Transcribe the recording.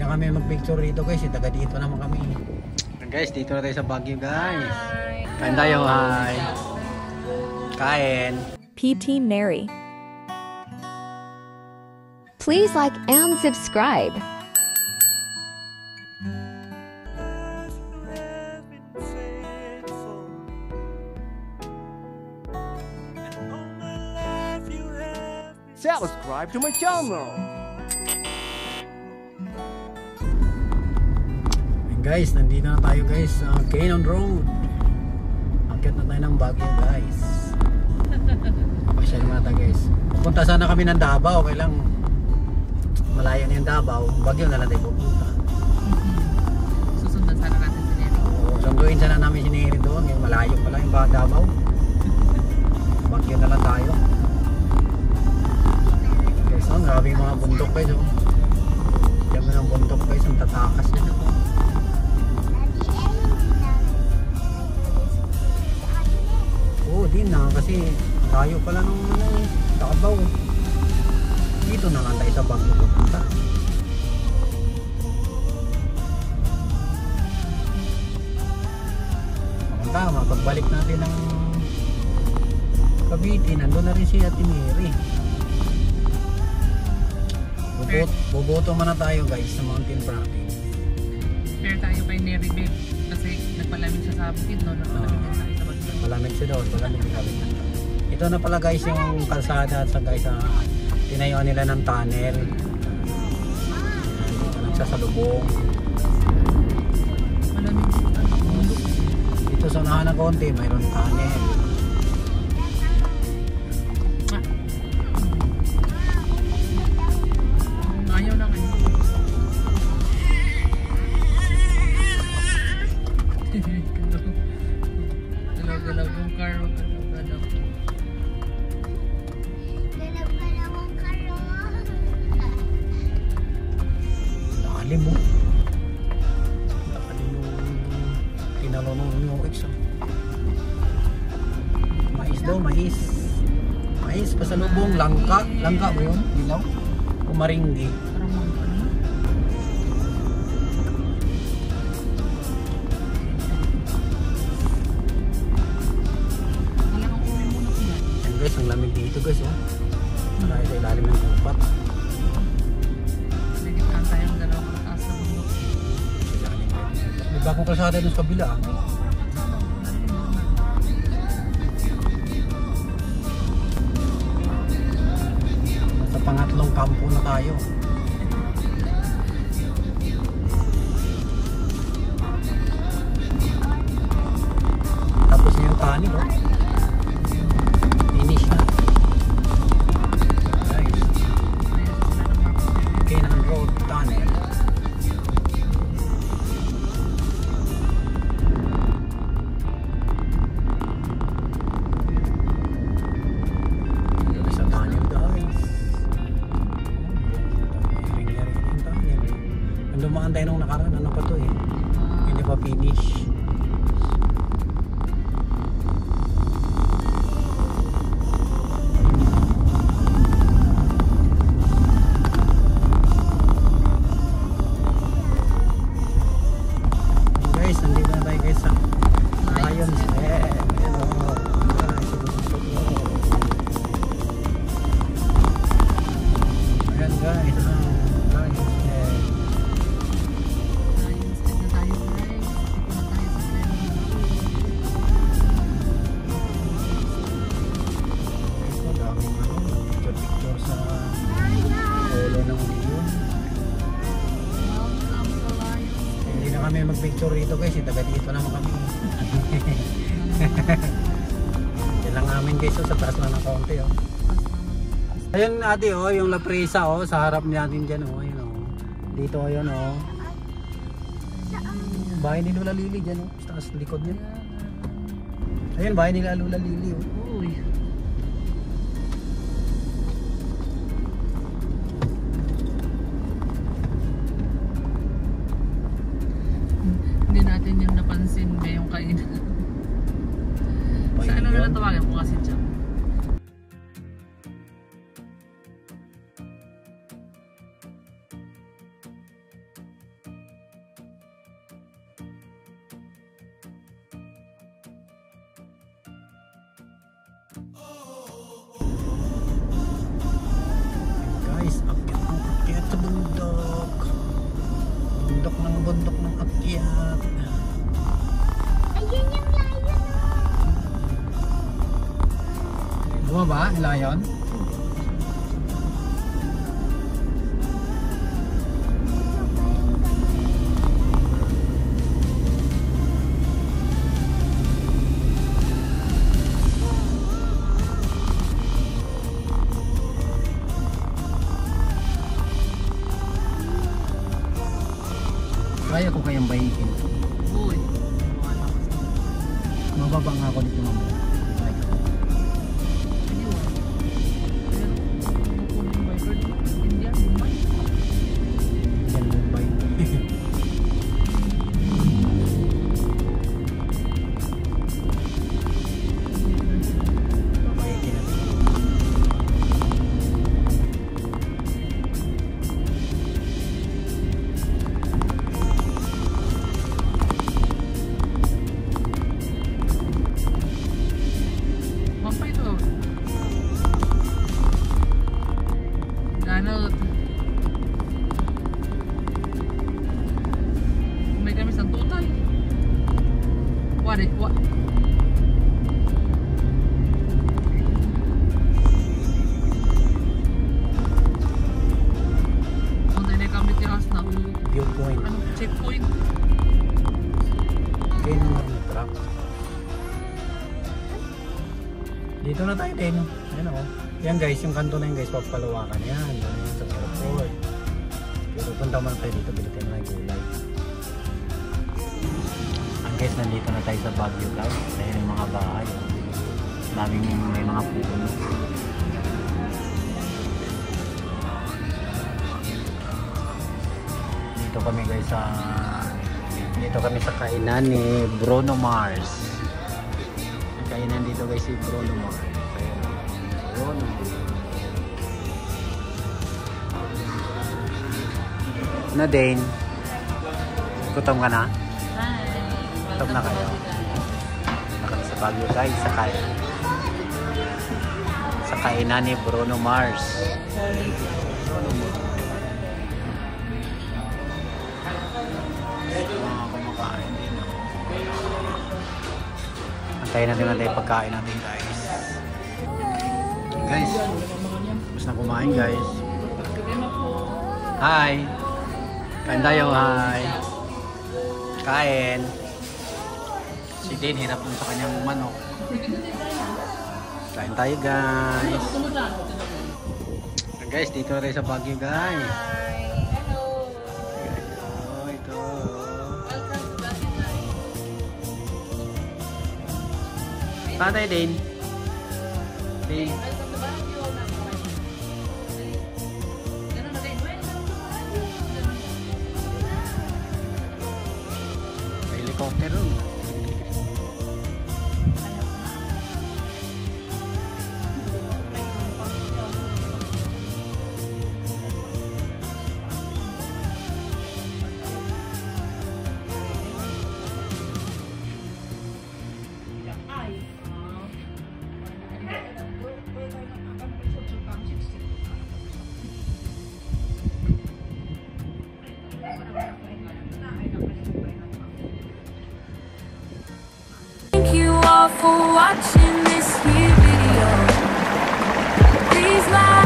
na kami mag-picture dito guys, taga dito naman kami. Guys, dito na tayo sa Baguio guys. Kain tayo, hi. Kain. P-Team Neri. Please like and subscribe. Subscribe to my channel. And guys, nandito na tayo guys sa Cannon Road. Akit na tayo ng Baguio guys. Pasyal na tayo guys. Pupunta sana kami ng Davao, okay lang. Malayo na yung Davao, Baguio na lang tayo pupunta. Susundan sana natin si Neri. Sunduin sana namin si Neri doon, yung malayo pa lang yung Davao. Baguio na lang tayo. Guys, ang grabe yung mga bundok guys. Diyan mo ng bundok guys, ang tatakas na. Oo, din na kasi tayo pala nung Davao. Dito na lang tayo sa Baguio pupunta. Tama, pagbalik natin ng Cavite, nandun na rin si Ate Mary. Buboto muna tayo guys sa mountain practice. Fair tayo kay Neri Beb kasi nagpalamig siya sa bukid, no? Nagpalamig din tayo sa Baguio. Malamig siya daw, malamig din kami. Ito na pala guys yung kalsada at sa guys tinayuan nila ng tunnel. Dito nagsasalubong. Malamig din tayo. Dito sa unahan ng konti mayroon tunnel. Ayaw na kayo. Galaw-galaw yung car. Galaw-galaw. Lalim mo. Lalim yung tinalunong yung exam. Mais daw, mais. Mais, pasalubong, langka. Langka ba yun? Ilaw? Umaringgi. Parang mga ano? Alam ko kunin muna ko yan. Ayan guys, ang lamig dito guys. Marami sa ilalim ng kupat. Nagitran tayong dalawang kataas na bundok. May bagong kalsada dun sa kabila. Nasa pangatlong kampo na tayo. Tapos na yung tunnel, oh. Finish na. Guys, Cannon Road Tunnel. Sa tunnel guys. Ring-ring yung tunnel. Ang dumaan tayo nung nakaraan, ano pa to eh. Hindi pa finish. Guys, nandito na tayo guys sa Lions Head. Ayan o. Ayan guys, Lions Head. Ayun, step na tayo guys. Dito na tayo sa Glenn. Ito, daming picture sa ulo ng Leon. Welcome to Lions. Hindi na kami mag-picture dito guys, taga dito naman kami. Yan lang namin guys, sa taas na ng kaunti oh. Ayun ate oh, yung La Presa oh, sa harap natin dyan oh, ayun oh. Dito ayun oh. Bahay ni Lola Lily dyan oh, sa taas likod niya. Ayun, bahay nila Lola Lily oh. Uy. Hindi natin yung napansin ba yung kainan. Sa ano na lang tawagan ko kasi dyan. Guys, akyat sa bundok. Bundok ng akyat. Ayun yung lion. Bumaba, lion? Kaya ko kayang bahikin. Uy. Mababa nga ako dito mamaya. Like, Hindi mo. Pero, kung yung Viber, India, Mumbai. yan Mumbai. Bahikin natin. Mumbai to. Ganot. May kami sa tunay. What? Tunay na kami tiras na. Viewpoint. Ano, checkpoint. Kaya naman na truck. Dito na tayo din. Ayan ako. Yan guys, yung kanto na yun guys, papalawakan yan. Doon yan sa airport. Pero punta mo na tayo dito, bili tayo na yung gulay. Ang guys, nandito na tayo sa Baguio guys. Dahil yung mga bahay. Daming may mga puno. Dito kami guys sa kainan ni Bruno Mars. Kainan dito guys si Bruno Mars. Ayan. Bruno Mars. Na Dane. Gutom ka na? Hi. Gutom na kayo? Nakita sa Baguio guys sa kainan ni Bruno Mars. Mga kumakain din. Antayin natin natin yung pagkain natin guys. Guys, tapos na kumain guys. Hi! Kain tayo, hi! Kain! Si Din, hirap dun sa kanyang manok. Kain tayo guys. Guys, dito na tayo sa Baguio guys. Oh, ito. Tatay Din. Din. May helicopter ron. Thank you all for watching this here video. Please like